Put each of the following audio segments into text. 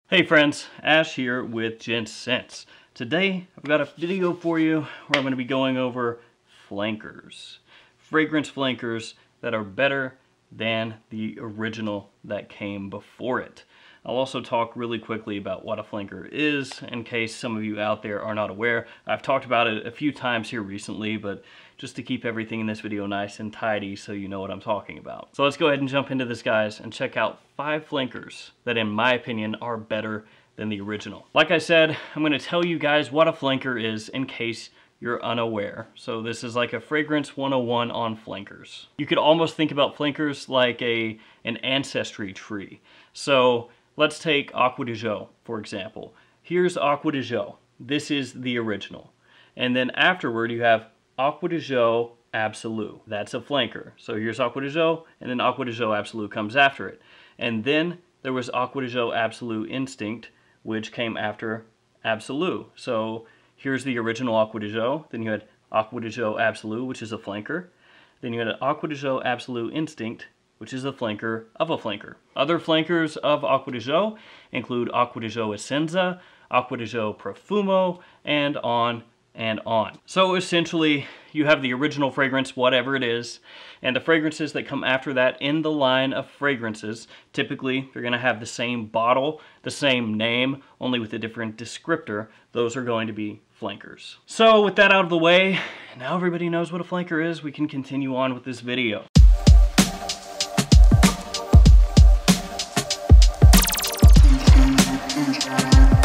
Hey friends, Ash here with Gents. Today I've got a video for you where I'm going to be going over flankers. Fragrance flankers that are better than the original that came before it. I'll also talk really quickly about what a flanker is in case some of you out there are not aware. I've talked about it a few times here recently, but just to keep everything in this video nice and tidy so you know what I'm talking about. So let's go ahead and jump into this, guys, and check out 5 flankers that in my opinion are better than the original. Like I said, I'm going to tell you guys what a flanker is in case you're unaware. So this is like a fragrance 101 on flankers. You could almost think about flankers like an ancestry tree. So let's take Aqua de Jo, for example. Here's Aqua de Jo. This is the original. And then afterward you have Aqua de Jo Absolute. That's a flanker. So here's Aqua de Jo, and then Aqua de Jo Absolute comes after it. And then there was Aqua de Jo Absolute Instinct, which came after Absolute. So here's the original Aqua de Jo. Then you had Aqua de Jo Absolute, which is a flanker. Then you had Aqua de Jo Absolute Instinct, which is a flanker of a flanker. Other flankers of Aqua de Jo include Aqua de Jo Essenza, Aqua de Jo Profumo, and on and on. So essentially, you have the original fragrance, whatever it is, and the fragrances that come after that in the line of fragrances, typically they're going to have the same bottle, the same name, only with a different descriptor. Those are going to be flankers. So with that out of the way, now everybody knows what a flanker is, we can continue on with this video.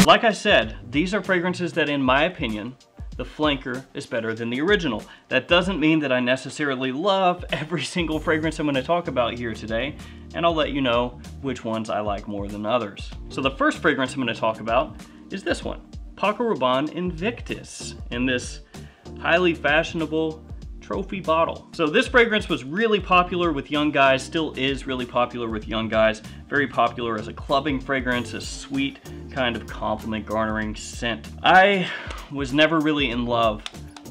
Like I said, these are fragrances that in my opinion, the flanker is better than the original. That doesn't mean that I necessarily love every single fragrance I'm going to talk about here today, and I'll let you know which ones I like more than others. So the first fragrance I'm going to talk about is this one, Paco Rabanne Invictus, in this highly fashionable trophy bottle. So this fragrance was really popular with young guys, still is really popular with young guys, very popular as a clubbing fragrance, a sweet kind of compliment garnering scent. I was never really in love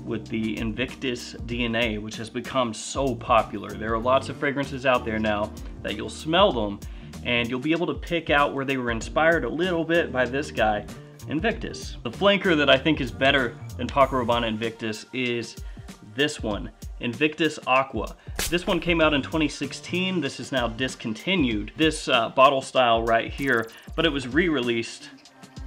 with the Invictus DNA, which has become so popular. There are lots of fragrances out there now that you'll smell them and you'll be able to pick out where they were inspired a little bit by this guy, Invictus. The flanker that I think is better than Paco Rabanne Invictus is this one, Invictus Aqua. This one came out in 2016. This is now discontinued, this bottle style right here, but it was re-released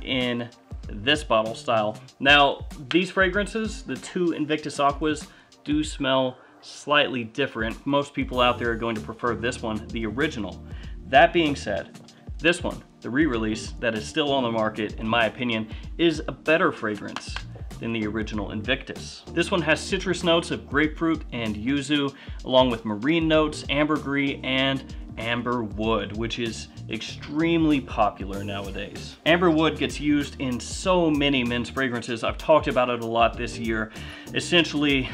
in this bottle style. Now, these fragrances, the 2 Invictus Aquas, do smell slightly different. Most people out there are going to prefer this one, the original. That being said, this one, the re-release that is still on the market, in my opinion, is a better fragrance than the original Invictus. This one has citrus notes of grapefruit and yuzu, along with marine notes, ambergris, and amber wood, which is extremely popular nowadays. Amber wood gets used in so many men's fragrances. I've talked about it a lot this year. Essentially,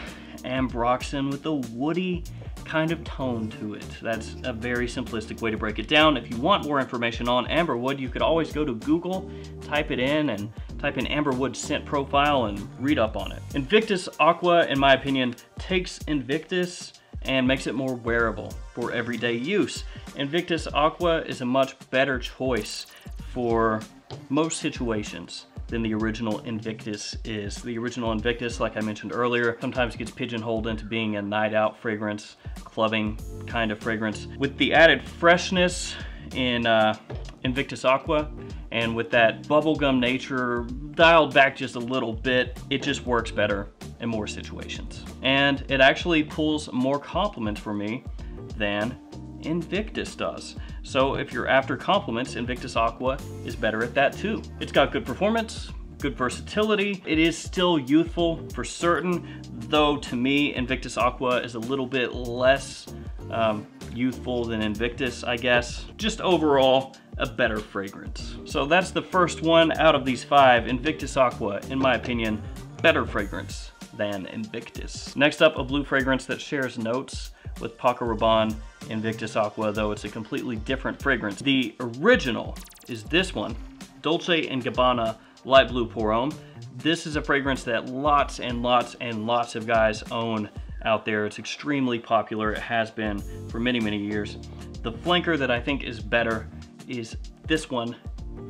ambroxan with a woody kind of tone to it. That's a very simplistic way to break it down. If you want more information on amberwood, you could always go to Google, type it in, and type in amberwood scent profile and read up on it. Invictus Aqua, in my opinion, takes Invictus and makes it more wearable for everyday use. Invictus Aqua is a much better choice for most situations than the original Invictus is. The original Invictus, like I mentioned earlier, sometimes gets pigeonholed into being a night out fragrance, clubbing kind of fragrance. With the added freshness in Invictus Aqua, and with that bubblegum nature dialed back just a little bit, it just works better in more situations. And it actually pulls more compliments for me than Invictus does. So if you're after compliments, Invictus Aqua is better at that too. It's got good performance, good versatility. It is still youthful for certain, though to me, Invictus Aqua is a little bit less youthful than Invictus, I guess. Just overall, a better fragrance. So that's the first one out of these 5, Invictus Aqua, in my opinion, better fragrance than Invictus. Next up, a blue fragrance that shares notes with Paco Rabanne Invictus Aqua, though it's a completely different fragrance. The original is this one, Dolce & Gabbana Light Blue Pour Homme. This is a fragrance that lots and lots and lots of guys own out there. It's extremely popular. It has been for many, many years. The flanker that I think is better is this one,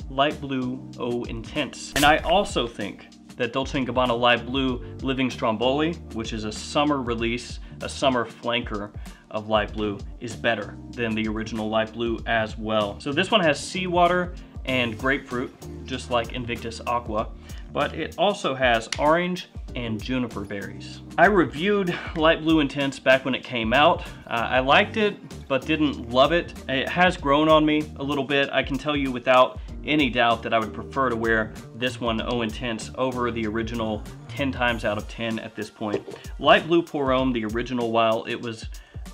Light Blue Eau Intense. And I also think that Dolce & Gabbana Light Blue Living Stromboli, which is a summer release, a summer flanker of Light Blue, is better than the original Light Blue as well. So this one has seawater and grapefruit, just like Invictus Aqua, but it also has orange and juniper berries. I reviewed Light Blue Intense back when it came out. I liked it, but didn't love it. It has grown on me a little bit. I can tell you without any doubt that I would prefer to wear this one, Eau Intense, over the original 10 times out of 10 at this point. Light Blue Pour Homme, the original, while it was,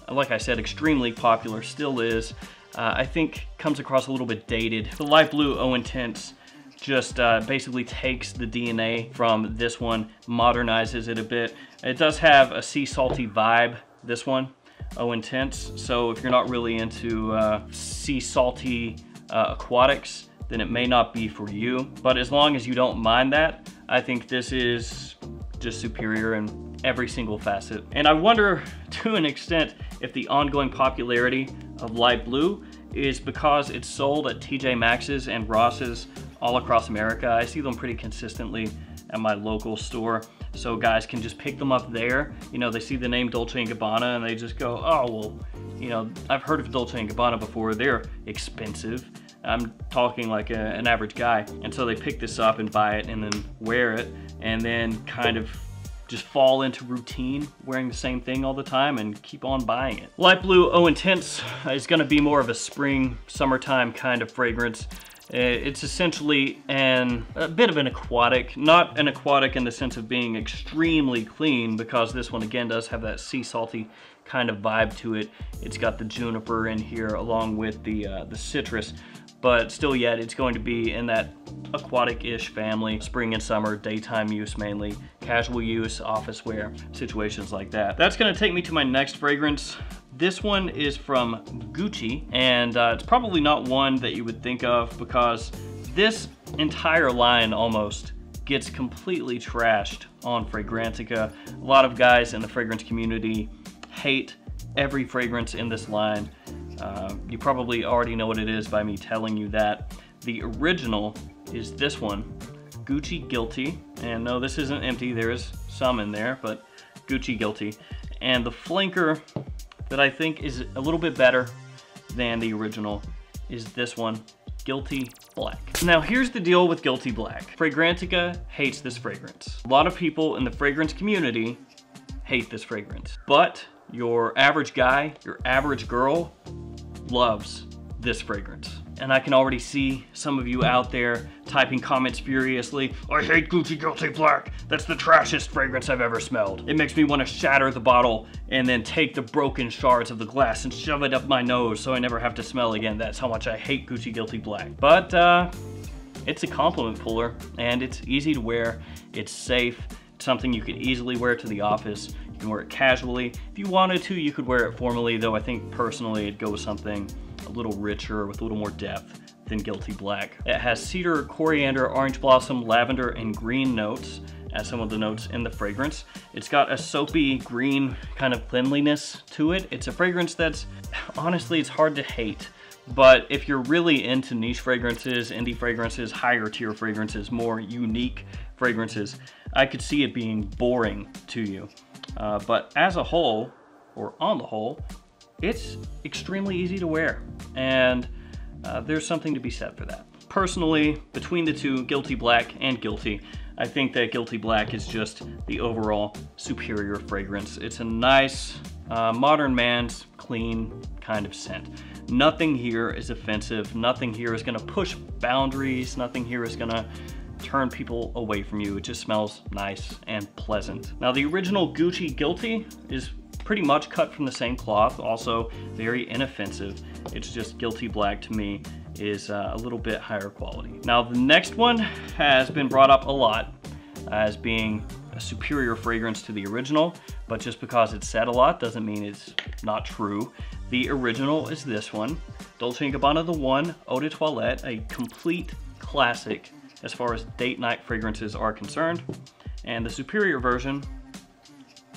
like I said, extremely popular, still is, I think comes across a little bit dated. The Light Blue Eau Intense just basically takes the DNA from this one, modernizes it a bit. It does have a sea salty vibe, this one, Eau Intense. So if you're not really into sea salty aquatics, then it may not be for you. But as long as you don't mind that, I think this is just superior in every single facet. And I wonder to an extent if the ongoing popularity of Light Blue is because it's sold at TJ Maxx's and Ross's all across America. I see them pretty consistently at my local store, so guys can just pick them up there. You know, they see the name Dolce & Gabbana and they just go, oh, well, you know, I've heard of Dolce & Gabbana before, they're expensive. I'm talking like an average guy. And so they pick this up and buy it and then wear it and then kind of just fall into routine, wearing the same thing all the time and keep on buying it. Light Blue Eau Intense is gonna be more of a spring, summertime kind of fragrance. It's essentially a bit of an aquatic, not an aquatic in the sense of being extremely clean, because this one again does have that sea salty kind of vibe to it. It's got the juniper in here along with the citrus, but still yet it's going to be in that aquatic-ish family, spring and summer, daytime use mainly, casual use, office wear, situations like that. That's gonna take me to my next fragrance. This one is from Gucci, and it's probably not one that you would think of because this entire line almost gets completely trashed on Fragrantica. A lot of guys in the fragrance community hate every fragrance in this line. You probably already know what it is by me telling you that. The original is this one, Gucci Guilty. And no, this isn't empty, there is some in there, but Gucci Guilty. And the flanker that I think is a little bit better than the original is this one, Guilty Black. Now here's the deal with Guilty Black. Fragrantica hates this fragrance. A lot of people in the fragrance community hate this fragrance, but your average guy, your average girl loves this fragrance. And I can already see some of you out there typing comments furiously, I hate Gucci Guilty Black. That's the trashiest fragrance I've ever smelled. It makes me want to shatter the bottle and then take the broken shards of the glass and shove it up my nose so I never have to smell again. That's how much I hate Gucci Guilty Black. But it's a compliment puller and it's easy to wear. It's safe. It's something you could easily wear to the office. You can wear it casually. If you wanted to, you could wear it formally, though I think personally it'd go with something a little richer with a little more depth than Guilty Black. It has cedar, coriander, orange blossom, lavender, and green notes as some of the notes in the fragrance. It's got a soapy green kind of cleanliness to it. It's a fragrance that's, honestly, it's hard to hate. But if you're really into niche fragrances, indie fragrances, higher tier fragrances, more unique fragrances, I could see it being boring to you. But as a whole, or on the whole, it's extremely easy to wear, and there's something to be said for that. Personally, between the two, Guilty Black and Guilty, I think that Guilty Black is just the overall superior fragrance. It's a nice, modern man's clean kind of scent. Nothing here is offensive, nothing here is gonna push boundaries, nothing here is gonna turn people away from you. It just smells nice and pleasant. Now the original Gucci Guilty is pretty much cut from the same cloth, also very inoffensive. It's just Guilty Black to me is a little bit higher quality. Now the next one has been brought up a lot as being a superior fragrance to the original, but just because it's said a lot doesn't mean it's not true. The original is this one, Dolce & Gabbana the One Eau de Toilette, a complete classic as far as date night fragrances are concerned. And the superior version,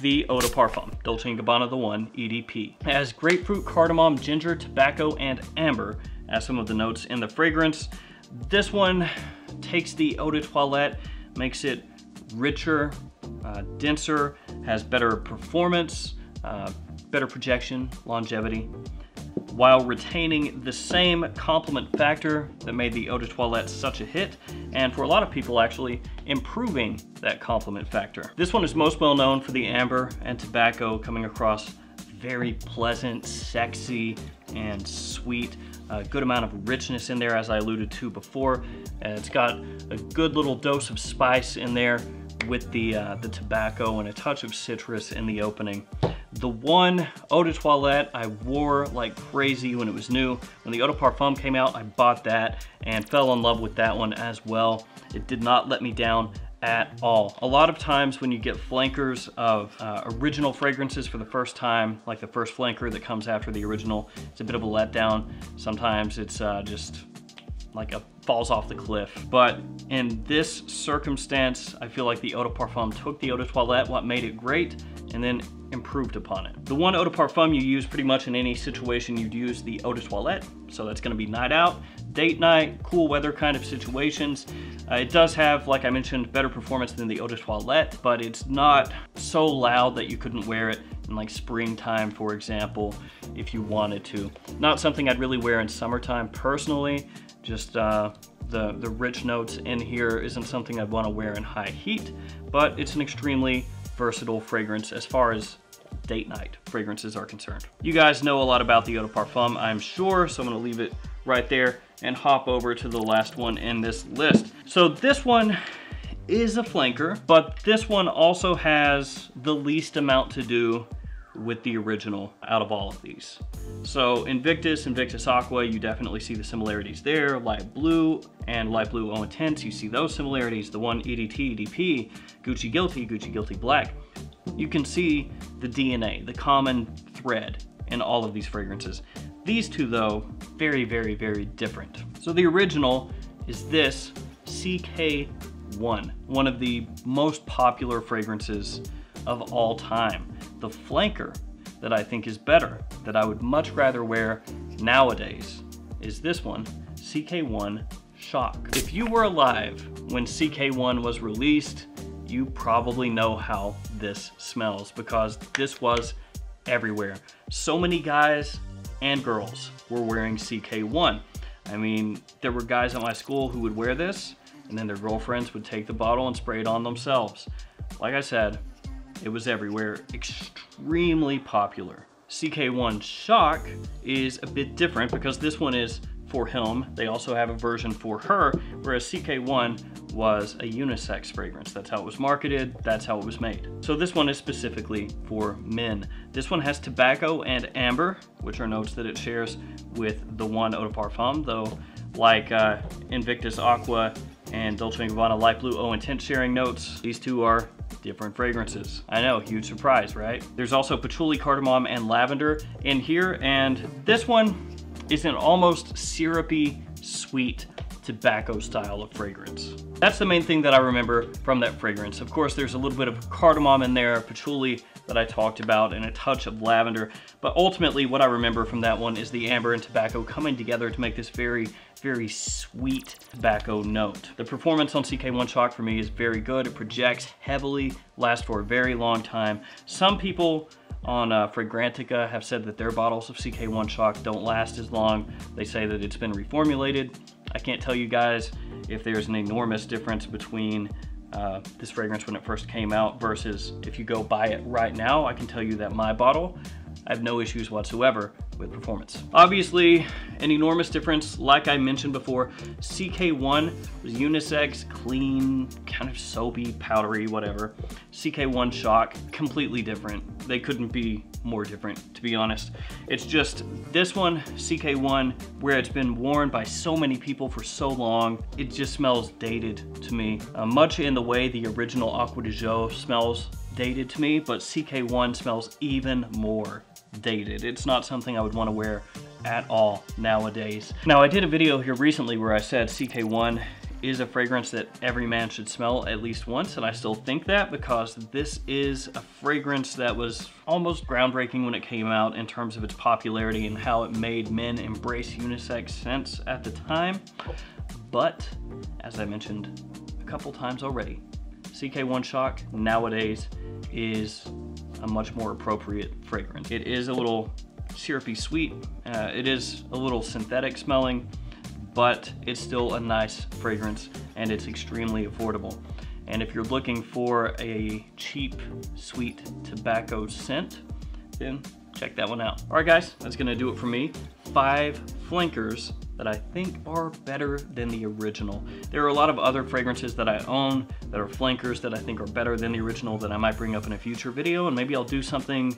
the Eau de Parfum, Dolce & Gabbana the One EDP. It has grapefruit, cardamom, ginger, tobacco, and amber as some of the notes in the fragrance. This one takes the eau de toilette, makes it richer, denser, has better performance, better projection, longevity, while retaining the same complement factor that made the eau de toilette such a hit, and for a lot of people actually improving that complement factor. This one is most well known for the amber and tobacco coming across very pleasant, sexy, and sweet. A good amount of richness in there, as I alluded to before. It's got a good little dose of spice in there with the tobacco and a touch of citrus in the opening. The ONE Eau de Toilette I wore like crazy when it was new. When the Eau de Parfum came out, I bought that and fell in love with that one as well. It did not let me down at all. A lot of times when you get flankers of original fragrances for the first time, like the first flanker that comes after the original, it's a bit of a letdown. Sometimes it's just like a falls off the cliff. But in this circumstance, I feel like the Eau de Parfum took the Eau de Toilette, what made it great, and then improved upon it. The ONE Eau de Parfum you use pretty much in any situation you'd use the Eau de Toilette. So that's gonna be night out, date night, cool weather kind of situations. It does have, like I mentioned, better performance than the Eau de Toilette, but it's not so loud that you couldn't wear it in like springtime, for example, if you wanted to. Not something I'd really wear in summertime personally. Just the rich notes in here isn't something I'd want to wear in high heat, but it's an extremely versatile fragrance as far as date night fragrances are concerned. You guys know a lot about the Eau de Parfum, I'm sure, so I'm gonna leave it right there and hop over to the last one in this list. So this one is a flanker, but this one also has the least amount to do with the original out of all of these. So INVICTUS, INVICTUS AQUA, you definitely see the similarities there. Light blue and light blue eau intense, you see those similarities. The ONE EDP, EDP, Gucci Guilty Black. You can see the DNA, the common thread in all of these fragrances. These two though, very, very, very different. So the original is this CK1, one of the most popular fragrances of all time. The flanker that I think is better, that I would much rather wear nowadays, is this one, CK1 Shock. If you were alive when CK1 was released, you probably know how this smells because this was everywhere. So many guys and girls were wearing CK1. I mean, there were guys at my school who would wear this and then their girlfriends would take the bottle and spray it on themselves. Like I said, it was everywhere, extremely popular. CK1 Shock is a bit different because this one is for him. They also have a version for her, whereas CK1 was a unisex fragrance. That's how it was marketed, that's how it was made. So this one is specifically for men. This one has tobacco and amber, which are notes that it shares with the ONE Eau de Parfum, though like INVICTUS AQUA and Dolce Gabbana Light Blue Eau Intense sharing notes, these two are different fragrances. I know, huge surprise, right? There's also patchouli, cardamom, and lavender in here, and this one is an almost syrupy, sweet tobacco style of fragrance. That's the main thing that I remember from that fragrance. Of course, there's a little bit of cardamom in there, patchouli that I talked about, and a touch of lavender, but ultimately what I remember from that one is the amber and tobacco coming together to make this very, very sweet tobacco note. The performance on CK1 Shock for me is very good. It projects heavily, lasts for a very long time. Some people on Fragrantica have said that their bottles of CK1 Shock don't last as long. They say that it's been reformulated. I can't tell you guys if there's an enormous difference between this fragrance when it first came out versus if you go buy it right now. I can tell you that my bottle, I have no issues whatsoever with performance. Obviously, an enormous difference, like I mentioned before, CK1 was unisex, clean, kind of soapy, powdery, whatever. CK1 Shock, completely different. They couldn't be more different, to be honest. It's just this one, CK1, where it's been worn by so many people for so long, it just smells dated to me. Much in the way the original Acqua di Gio smells dated to me, but CK1 smells even more dated. It's not something I would want to wear at all nowadays. Now, I did a video here recently where I said CK1 is a fragrance that every man should smell at least once, and I still think that because this is a fragrance that was almost groundbreaking when it came out in terms of its popularity and how it made men embrace unisex scents at the time. But as I mentioned a couple times already, CK1 Shock nowadays is a much more appropriate fragrance. It is a little syrupy sweet, it is a little synthetic smelling, but it's still a nice fragrance and it's extremely affordable. And if you're looking for a cheap, sweet tobacco scent, then check that one out. All right guys, that's gonna do it for me. 5 flankers that I think are better than the original. There are a lot of other fragrances that I own that are flankers that I think are better than the original that I might bring up in a future video, and maybe I'll do something,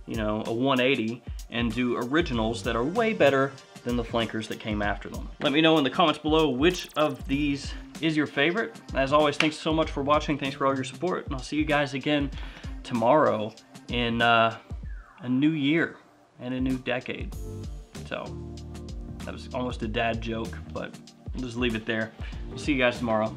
you know, a 180 and do originals that are way better than the flankers that came after them. Let me know in the comments below which of these is your favorite. As always, thanks so much for watching. Thanks for all your support, and I'll see you guys again tomorrow in a new year and a new decade. So that was almost a dad joke, but we'll just leave it there. We'll see you guys tomorrow.